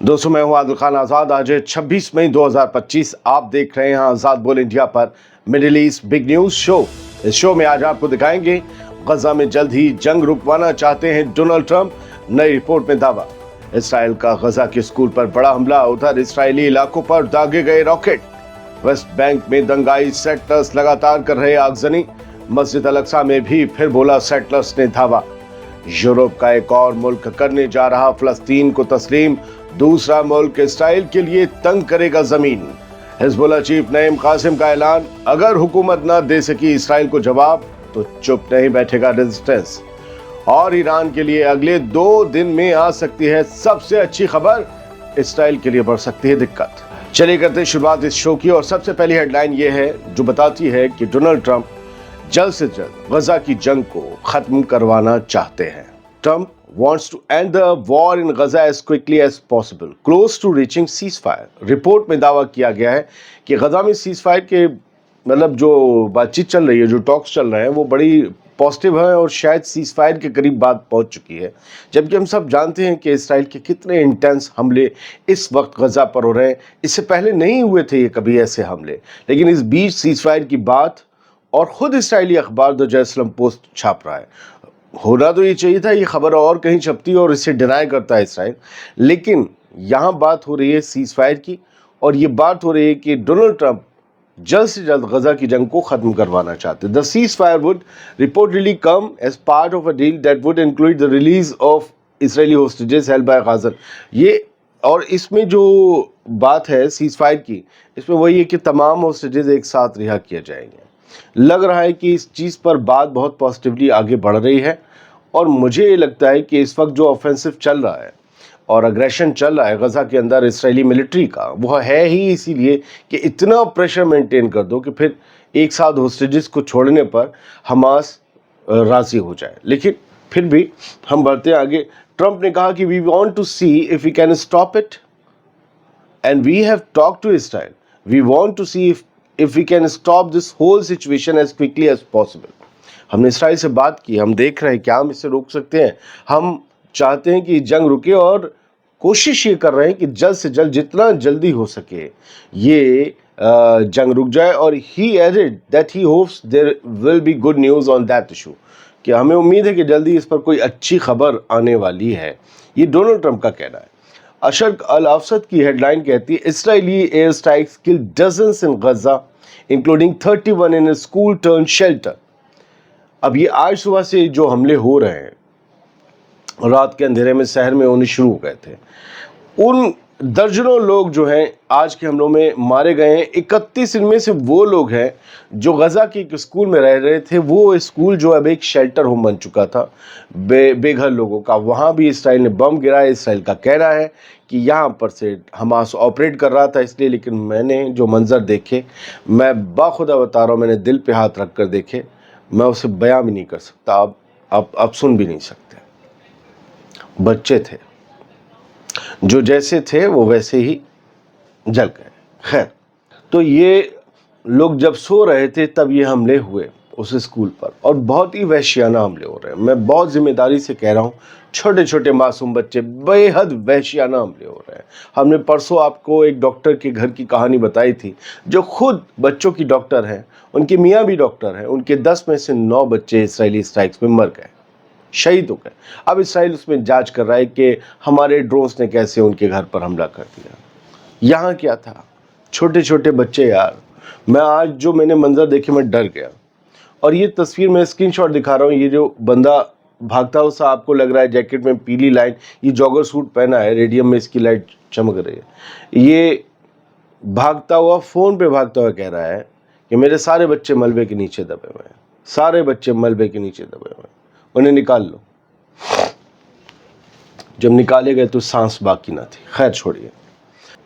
दोस्तों मैं हूं आदिल खान आज़ाद। आज है 26 मई 2025। आप देख रहे हैं आज़ाद बोल इंडिया पर middle east big news show. इस शो में आज आपको दिखाएंगे गजा में जल्द ही जंग रुकवाना चाहते हैं डोनाल्ड ट्रंप, नई रिपोर्ट में दावा। इसराइल का गजा के स्कूल पर बड़ा हमला, उधर इसराइली इलाकों पर दागे गए रॉकेट। वेस्ट बैंक में दंगाई सेटलर्स लगातार कर रहे आगजनी। मस्जिद अल अक्सा में भी फिर बोला सेटलर्स ने धावा। यूरोप का एक और मुल्क करने जा रहा फलस्तीन को तस्लीम, दूसरा मुल्क इसराइल के लिए तंग करेगा जमीन। हिजबुल्लाह चीफ नईम कासिम का ऐलान, अगर हुकूमत न दे सकी इसराइल को जवाब तो चुप नहीं बैठेगा रेजिस्टेंस। और ईरान के लिए अगले 2 दिन में आ सकती है सबसे अच्छी खबर, इसराइल के लिए बढ़ सकती है दिक्कत। चलिए करते हैं शुरुआत इस शो की और सबसे पहली हेडलाइन ये है जो बताती है कि डोनाल्ड ट्रंप जल्द से जल्द गजा की जंग को खत्म करवाना चाहते हैं। Trump wants to end the war in Gaza as quickly as possible, close to reaching ceasefire. Report में दावा किया गया है कि गजा में सीजफायर के मतलब जो बातचीत चल रही है, जो टॉक्स चल रहे हैं, वो बड़ी पॉजिटिव है और शायद सीजफायर के करीब बात पहुंच चुकी है। जबकि हम सब जानते हैं कि इसराइल के कितने इंटेंस हमले इस वक्त गजा पर हो रहे हैं। इससे पहले नहीं हुए थे ये कभी ऐसे हमले, लेकिन इस बीच सीजफायर की बात और खुद इसराइली अखबार द जेरूसलम पोस्ट छाप रहा है। होना तो ये चाहिए था, ये खबर और कहीं छपती और इसे डिनाई करता है इसराइल, लेकिन यहाँ बात हो रही है सीज फायर की और ये बात हो रही है कि डोनाल्ड ट्रंप जल्द से जल्द गजा की जंग को खत्म करवाना चाहते हैं। The ceasefire would reportedly come as part of a deal that would include the release of Israeli hostages held by Gaza. ये और इसमें जो बात है सीज फायर की, इसमें वही है कि तमाम होस्टेजेस एक साथ रिहा किए जाएंगे। लग रहा है कि इस चीज़ पर बात बहुत पॉजिटिवली आगे बढ़ रही है और मुझे ये लगता है कि इस वक्त जो ऑफेंसिव चल रहा है और अग्रेशन चल रहा है गजा के अंदर इसराइली मिलिट्री का, वो है ही इसीलिए कि इतना प्रेशर मेंटेन कर दो कि फिर एक साथ होस्टेजेस को छोड़ने पर हमास राजी हो जाए। लेकिन फिर भी हम बढ़ते आगे। ट्रंप ने कहा कि we want to see if we can stop it and we have talk to Israel, we want to see if we can stop this whole situation as quickly as possible। हमने Israel से बात की, हम देख रहे हैं क्या हम इसे रोक सकते हैं। हम चाहते हैं कि जंग रुके और कोशिश ये कर रहे हैं कि जल्द से जल्द जितना जल्दी हो सके ये जंग रुक जाए। और he added that he hopes there will be good news on that issue, कि हमें उम्मीद है कि जल्दी इस पर कोई अच्छी खबर आने वाली है। ये डोनाल्ड ट्रंप का कहना है। अशर्क अल अफसद की हेडलाइन कहती है, Israeli air strikes kill dozens in Gaza including 31 in school turn shelter. अब ये आज सुबह से जो हमले हो रहे हैं, रात के अंधेरे में शहर में होने शुरू हो गए थे। उन दर्जनों लोग जो हैं आज के हमलों में मारे गए हैं। 31 इनमें से वो लोग हैं जो गजा के एक स्कूल में रह रहे थे। वो स्कूल जो अब एक शेल्टर होम बन चुका था बेघर लोगों का, वहाँ भी इसराइल ने बम गिराया। इसराइल का कहना है कि यहाँ पर से हमास ऑपरेट कर रहा था इसलिए, लेकिन मैंने जो मंजर देखे, मैं बाखुदा बता रहा हूँ, मैंने दिल पे हाथ रख कर देखे, मैं उसे बयां भी नहीं कर सकता। अब सुन भी नहीं सकते। बच्चे थे जो जैसे थे वो वैसे ही जल गए। खैर, तो ये लोग जब सो रहे थे तब ये हमले हुए उस स्कूल पर और बहुत ही वहशियाना हमले हो रहे हैं। मैं बहुत जिम्मेदारी से कह रहा हूँ, छोटे छोटे मासूम बच्चे, बेहद वहशियाना हमले हो रहे हैं। हमने परसों आपको एक डॉक्टर के घर की कहानी बताई थी जो खुद बच्चों की डॉक्टर हैं, उनके मियाँ भी डॉक्टर हैं। उनके 10 में से 9 बच्चे इसराइली स्ट्राइक्स में मर गए, शहीद हो गए। अब इसराइल उसमें जांच कर रहा है कि हमारे ड्रोन्स ने कैसे उनके घर पर हमला कर दिया। यहाँ क्या था, छोटे छोटे बच्चे यार। मैं आज जो मैंने मंजर देखे मैं डर गया। और ये तस्वीर मैं स्क्रीनशॉट दिखा रहा हूँ। ये जो बंदा भागता हुआ सा आपको लग रहा है, जैकेट में पीली लाइन, ये जॉगर सूट पहना है, रेडियम में इसकी लाइट चमक रही है। ये भागता हुआ फ़ोन पे भागता हुआ कह रहा है कि मेरे सारे बच्चे मलबे के नीचे दबे हुए हैं, सारे बच्चे मलबे के नीचे दबे हुए हैं, उन्हें निकाल लो। जब निकाले गए तो सांस बाकी ना थी। खैर छोड़िए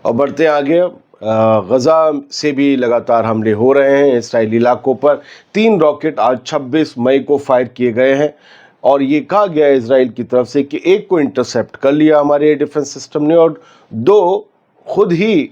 और बढ़ते आगे। गजा से भी लगातार हमले हो रहे हैं इसराइली इलाकों पर। 3 रॉकेट आज 26 मई को फायर किए गए हैं और ये कहा गया है इसराइल की तरफ से कि एक को इंटरसेप्ट कर लिया हमारे एयर डिफेंस सिस्टम ने और 2 खुद ही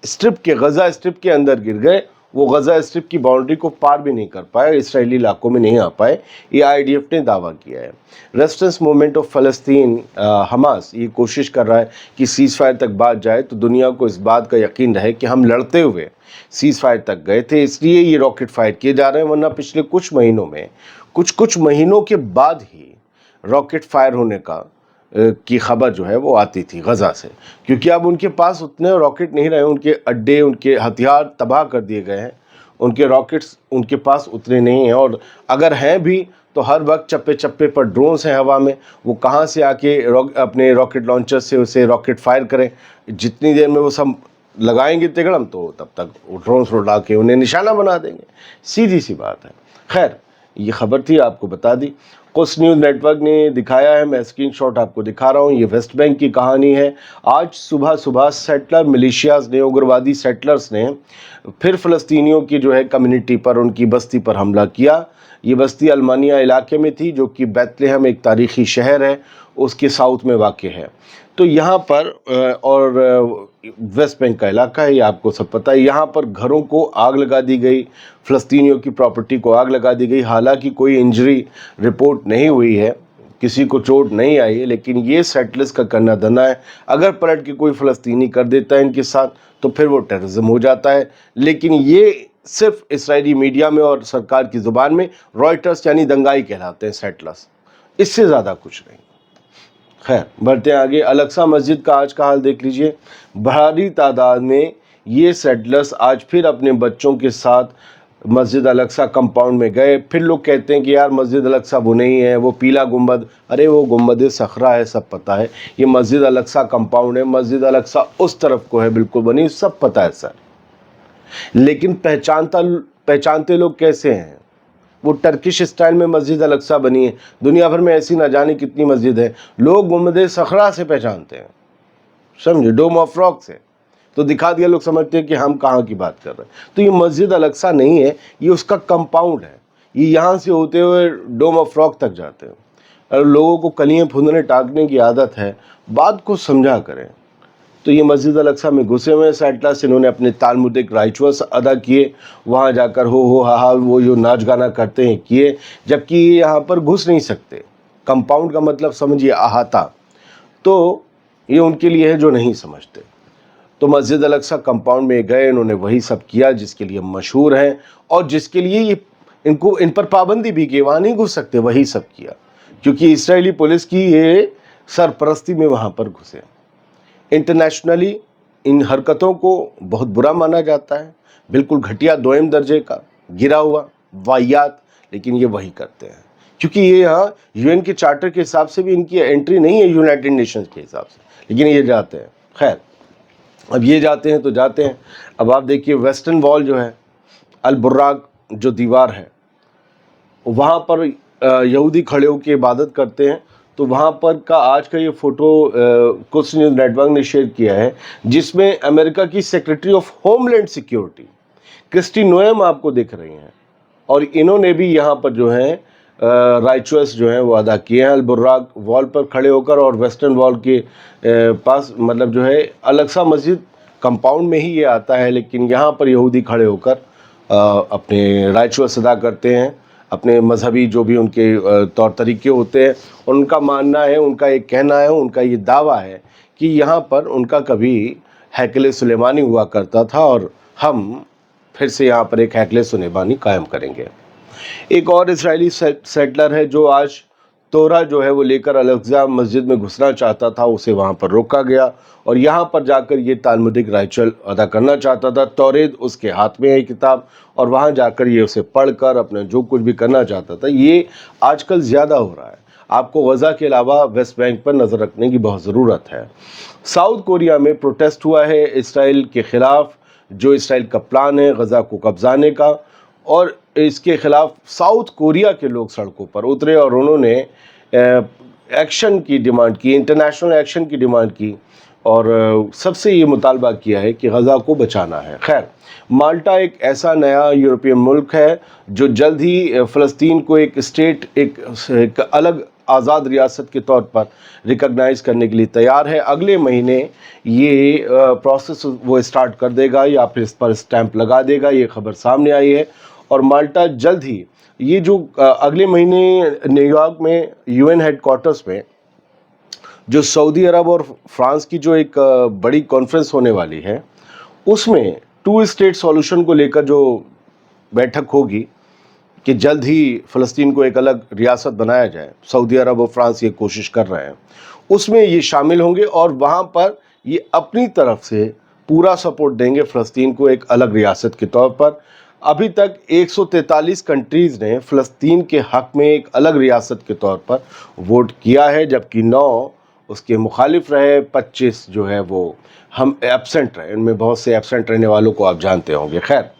स्ट्रिप के, गजा स्ट्रिप के अंदर गिर गए वो गज़ा स्ट्रिप की बाउंड्री को पार भी नहीं कर पाए, इसराइली इलाकों में नहीं आ पाए, ये IDF ने दावा किया है। Resistance movement of Palestine Hamas ये कोशिश कर रहा है कि सीज़ फायर तक बात जाए, तो दुनिया को इस बात का यकीन रहे कि हम लड़ते हुए सीज़ फायर तक गए थे, इसलिए ये रॉकेट फायर किए जा रहे हैं, वरना पिछले कुछ महीनों में कुछ महीनों के बाद ही रॉकेट फायर होने का की खबर जो है वो आती थी गज़ा से, क्योंकि अब उनके पास उतने रॉकेट नहीं रहे, उनके अड्डे, उनके हथियार तबाह कर दिए गए हैं, उनके रॉकेट्स उनके पास उतने नहीं हैं, और अगर हैं भी तो हर वक्त चप्पे चप्पे पर ड्रोन्स हैं हवा में, वो कहाँ से आके अपने रॉकेट लॉन्चर से उसे रॉकेट फायर करें, जितनी देर में वो सब लगाएंगे तिगड़म तो तब तक वो ड्रोन्स उड़ा के उन्हें निशाना बना देंगे, सीधी सी बात है। खैर, ये खबर थी, आपको बता दी। कुछ न्यूज़ नेटवर्क ने दिखाया है, मैं स्क्रीनशॉट आपको दिखा रहा हूँ, ये वेस्ट बैंक की कहानी है। आज सुबह सेटलर मिलिशियाज ने, उग्रवादी सेटलर्स ने फिर फ़लस्तीनियों की जो है कम्युनिटी पर, उनकी बस्ती पर हमला किया। ये बस्ती अलमानिया इलाके में थी, जो कि बैतलहम एक तारीख़ी शहर है, उसके साउथ में वाक़ है। तो यहाँ पर और वेस्ट बैंक का इलाका है, ये आपको सब पता है। यहाँ पर घरों को आग लगा दी गई, फ़लस्तीनियों की प्रॉपर्टी को आग लगा दी गई। हालांकि कोई इंजरी रिपोर्ट नहीं हुई है, किसी को चोट नहीं आई है, लेकिन ये सेटलर्स का करना धरना है। अगर पलट के कोई फ़लस्तीनी कर देता है इनके साथ तो फिर वो टेररिज्म हो जाता है। लेकिन ये सिर्फ इसराइली मीडिया में और सरकार की ज़ुबान में रॉयटर्स यानी दंगाई कहलाते हैं सेटलर्स, इससे ज़्यादा कुछ नहीं। खैर, बढ़ते हैं आगे। अलक्सा मस्जिद का आज का हाल देख लीजिए। भारी तादाद में ये सेटलर्स आज फिर अपने बच्चों के साथ मस्जिद अलक्सा कंपाउंड में गए। फिर लोग कहते हैं कि यार मस्जिद अलक्सा वो नहीं है, वो पीला गुंबद, अरे वो गुंबद सखरा है, सब पता है। ये मस्जिद अलक्सा कंपाउंड है, मस्जिद अलक्सा उस तरफ को है बिल्कुल बनी, सब पता है सर। लेकिन पहचानते लोग कैसे हैं? वो टर्किश स्टाइल में मस्जिद अलक्सा बनी है। दुनिया भर में ऐसी ना जाने कितनी मस्जिद है, लोग गुंबद सखरा से पहचानते हैं, समझे, डोम ऑफ रॉक से। तो दिखा दिया, लोग समझते हैं कि हम कहाँ की बात कर रहे हैं। तो ये मस्जिद अलक्सा नहीं है, ये उसका कंपाउंड है। ये यहाँ से होते हुए डोम ऑफ रॉक तक जाते हैं। और लोगों को कलियाँ फुंदने टाकने की आदत है, बात को समझा करें। तो ये मस्जिद अलक्सा में घुसे हुए सेटलर्स, इन्होंने अपने तालमुदिक राइचुअल्स अदा किए, वहाँ जाकर हो हा वो जो नाच गाना करते हैं किए, जबकि ये यहाँ पर घुस नहीं सकते। कंपाउंड का मतलब समझिए अहाता, तो ये उनके लिए है जो नहीं समझते। तो मस्जिद अलक्सा कंपाउंड में गए, इन्होंने वही सब किया जिसके लिए मशहूर हैं और जिसके लिए ये इन पर पाबंदी भी की, वहाँ नहीं घुस सकते, वही सब किया, क्योंकि इजरायली पुलिस की ये सरपरस्ती में वहाँ पर घुसे। इंटरनेशनली इन हरकतों को बहुत बुरा माना जाता है, बिल्कुल घटिया दोयम दर्जे का गिरा हुआ वाहियात, लेकिन ये वही करते हैं, क्योंकि ये यहाँ UN के चार्टर के हिसाब से भी इनकी एंट्री नहीं है, यूनाइटेड नेशंस के हिसाब से, लेकिन ये जाते हैं। खैर, अब ये जाते हैं तो जाते हैं। अब आप देखिए, वेस्टर्न वॉल जो है, अल बुर्राक जो दीवार है, वहाँ पर यहूदी खड़े होकर इबादत करते हैं। तो वहाँ पर का आज का ये फ़ोटो कुछ न्यूज़ नेटवर्क ने शेयर किया है, जिसमें अमेरिका की secretary of homeland security Kristi Noem आपको दिख रही हैं, और इन्होंने भी यहाँ पर जो है राइचुअल्स जो हैं वो अदा किए हैं, अल बुर्राक वॉल पर खड़े होकर। और वेस्टर्न वॉल के पास मतलब जो है अलक्सा मस्जिद कंपाउंड में ही ये आता है, लेकिन यहाँ पर यहूदी खड़े होकर अपने राइचुअल्स अदा करते हैं, अपने मजहबी जो भी उनके तौर तरीके होते हैं। उनका मानना है, उनका एक कहना है, उनका ये दावा है कि यहाँ पर उनका कभी हैकले सुलेमानी हुआ करता था और हम फिर से यहाँ पर एक हैकले सुलेमानी कायम करेंगे। एक और इजरायली सेटलर है जो आज तोरा जो है वो लेकर अलक्सा मस्जिद में घुसना चाहता था, उसे वहाँ पर रोका गया और यहाँ पर जाकर ये तालमुदिक राइचुअल अदा करना चाहता था। तौरेत उसके हाथ में है किताब, और वहाँ जाकर ये उसे पढ़कर अपना जो कुछ भी करना चाहता था। ये आजकल ज़्यादा हो रहा है। आपको गज़ा के अलावा वेस्ट बैंक पर नज़र रखने की बहुत ज़रूरत है। साउथ कोरिया में प्रोटेस्ट हुआ है इसराइल के ख़िलाफ़, जो इसराइल का प्लान है गज़ा को कब्जाने का, और इसके ख़िलाफ़ साउथ कोरिया के लोग सड़कों पर उतरे और उन्होंने एक्शन की डिमांड की, इंटरनेशनल एक्शन की डिमांड की, और सबसे ये मुतालबा किया है कि गज़ा को बचाना है। खैर, माल्टा एक ऐसा नया यूरोपियन मुल्क है जो जल्द ही फ़लस्तीन को एक स्टेट, एक अलग आज़ाद रियासत के तौर पर रिकॉग्नाइज करने के लिए तैयार है। अगले महीने ये प्रोसेस वो स्टार्ट कर देगा या फिर इस पर स्टैंप लगा देगा, ये खबर सामने आई है। और माल्टा जल्द ही ये जो अगले महीने न्यूयॉर्क में यूएन हेडक्वार्टर्स में जो सऊदी अरब और फ्रांस की जो एक बड़ी कॉन्फ्रेंस होने वाली है, उसमें 2 स्टेट सॉल्यूशन को लेकर जो बैठक होगी कि जल्द ही फ़लस्तीन को एक अलग रियासत बनाया जाए, सऊदी अरब और फ्रांस ये कोशिश कर रहे हैं, उसमें ये शामिल होंगे और वहाँ पर ये अपनी तरफ से पूरा सपोर्ट देंगे फ़लस्तीन को एक अलग रियासत के तौर पर। अभी तक 143 कंट्रीज़ ने फ़लस्तीन के हक़ में एक अलग रियासत के तौर पर वोट किया है, जबकि 9 उसके मुखालिफ रहे, 25 जो है वो हम एब्सेंट रहे। इनमें बहुत से एब्सेंट रहने वालों को आप जानते होंगे। खैर,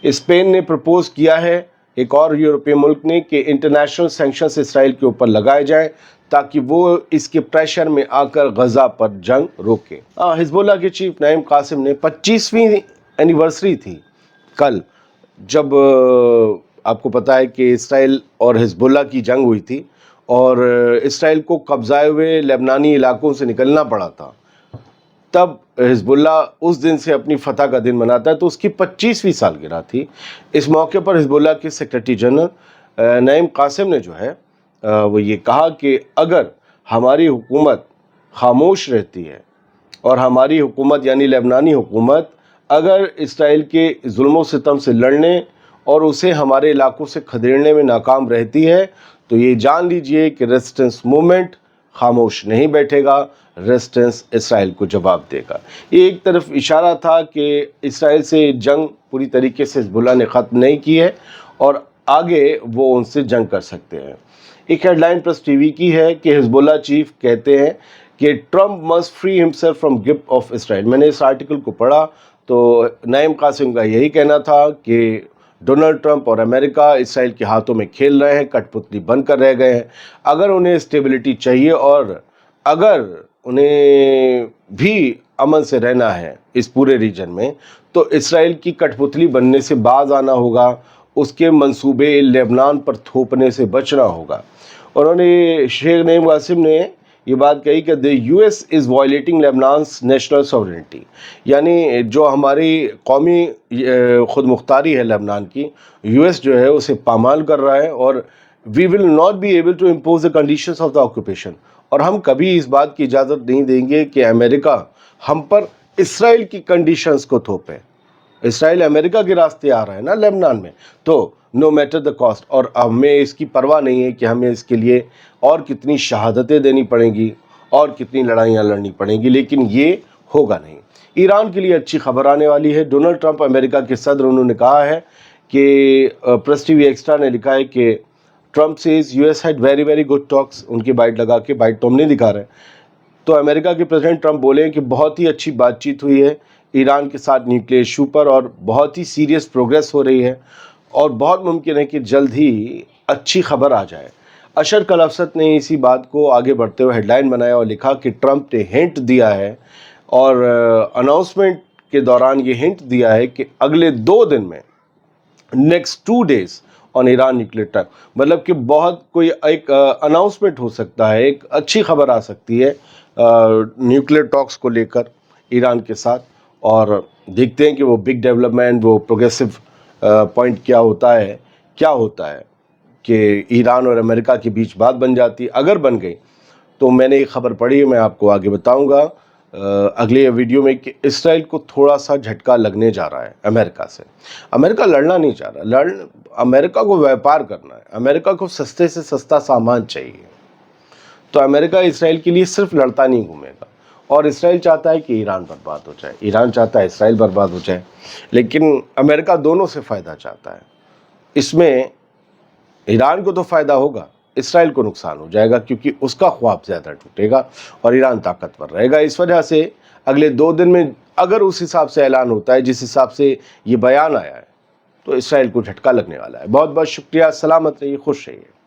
स्पेन ने प्रपोज़ किया है, एक और यूरोपीय मुल्क ने, कि इंटरनेशनल सैंक्शंस इसराइल के ऊपर लगाए जाएं ताकि वो इसके प्रेशर में आकर गज़ा पर जंग रोके। हिजबुल्लाह के चीफ नईम कासिम ने 25वीं एनिवर्सरी थी कल, जब आपको पता है कि इसराइल और हिजबुल्लाह की जंग हुई थी और इसराइल को कब्ज़ाए हुए लेबनानी इलाकों से निकलना पड़ा था। तब हिजबुल्लाह उस दिन से अपनी फ़तह का दिन मनाता है, तो उसकी 25वीं सालगिरह थी। इस मौके पर हिजबुल्लाह के सेक्रेटरी जनरल नईम कासिम ने जो है वो ये कहा कि अगर हमारी हुकूमत खामोश रहती है और हमारी हुकूमत यानी लेबनानी हुकूमत अगर इसराइल के जुल्म सितम से लड़ने और उसे हमारे इलाकों से खदेड़ने में नाकाम रहती है, तो ये जान लीजिए कि रेजिस्टेंस मूवमेंट खामोश नहीं बैठेगा, रेजिस्टेंस इसराइल को जवाब देगा। ये एक तरफ इशारा था कि इसराइल से जंग पूरी तरीके से हिजबुल्लाह ने ख़त्म नहीं की है और आगे वो उनसे जंग कर सकते हैं। एक हेडलाइन प्रेस टीवी की है कि हिजबुल्लाह चीफ कहते हैं कि Trump must free himself from grip of Israel. मैंने इस आर्टिकल को पढ़ा तो नईम कासिम का यही कहना था कि डोनाल्ड ट्रंप और अमेरिका इसराइल के हाथों में खेल रहे हैं, कठपुतली बनकर रह गए हैं। अगर उन्हें स्टेबिलिटी चाहिए और अगर उन्हें भी अमन से रहना है इस पूरे रीजन में, तो इसराइल की कठपुतली बनने से बाज आना होगा, उसके मंसूबे लेबनान पर थोपने से बचना होगा। उन्होंने शेख नईम कासिम ने ये बात कही कि the US is violating Lebanon's national sovereignty, यानी जो हमारी कौमी खुद मुख्तारी है लेबनान की, यूएस जो है उसे पामाल कर रहा है और we will not be able to impose the conditions of the occupation. और हम कभी इस बात की इजाज़त नहीं देंगे कि अमेरिका हम पर इसराइल की कंडीशंस को थोपे। इसराइल अमेरिका के रास्ते आ रहा है ना लेबनान में, तो नो मैटर द कॉस्ट, और हमें इसकी परवाह नहीं है कि हमें इसके लिए और कितनी शहादतें देनी पड़ेंगी और कितनी लड़ाइयाँ लड़नी पड़ेंगी, लेकिन ये होगा नहीं। ईरान के लिए अच्छी खबर आने वाली है। डोनाल्ड ट्रंप अमेरिका के सदर, उन्होंने कहा है कि प्रेस टीवी एक्स्ट्रा ने लिखा है कि Trump says US had very very good talks, उनकी बाइट लगा के, बाइट तो हम नहीं दिखा रहे, तो अमेरिका के प्रेसिडेंट ट्रंप बोले कि बहुत ही अच्छी बातचीत हुई है ईरान के साथ न्यूक्लियर इशू पर और बहुत ही सीरियस प्रोग्रेस हो रही है और बहुत मुमकिन है कि जल्द ही अच्छी खबर आ जाए। अशर कलफसत ने इसी बात को आगे बढ़ते हुए हेडलाइन बनाया और लिखा कि ट्रंप ने हिंट दिया है और अनाउंसमेंट के दौरान ये हिंट दिया है कि अगले 2 दिन में, next 2 days on Iran nuclear talk, मतलब कि बहुत कोई एक अनाउंसमेंट हो सकता है, एक अच्छी खबर आ सकती है न्यूक्लियर टॉक्स को लेकर ईरान के साथ। और देखते हैं कि वो बिग डेवलपमेंट, वो प्रोग्रेसिव पॉइंट क्या होता है कि ईरान और अमेरिका के बीच बात बन जाती है। अगर बन गई तो मैंने एक खबर पढ़ी है, मैं आपको आगे बताऊंगा अगले वीडियो में, कि इसराइल को थोड़ा सा झटका लगने जा रहा है अमेरिका से। अमेरिका लड़ना नहीं चाह रहा, अमेरिका को व्यापार करना है, अमेरिका को सस्ते से सस्ता सामान चाहिए। तो अमेरिका इसराइल के लिए सिर्फ लड़ता नहीं घूमेगा, और इसराइल चाहता है कि ईरान बर्बाद हो जाए, ईरान चाहता है इसराइल बर्बाद हो जाए, लेकिन अमेरिका दोनों से फ़ायदा चाहता है। इसमें ईरान को तो फ़ायदा होगा, इसराइल को नुकसान हो जाएगा, क्योंकि उसका ख्वाब ज़्यादा टूटेगा और ईरान ताकतवर रहेगा। इस वजह से अगले 2 दिन में अगर उस हिसाब से ऐलान होता है जिस हिसाब से ये बयान आया है, तो इसराइल को झटका लगने वाला है। बहुत बहुत शुक्रिया, सलामत रहिए, खुश रहिए।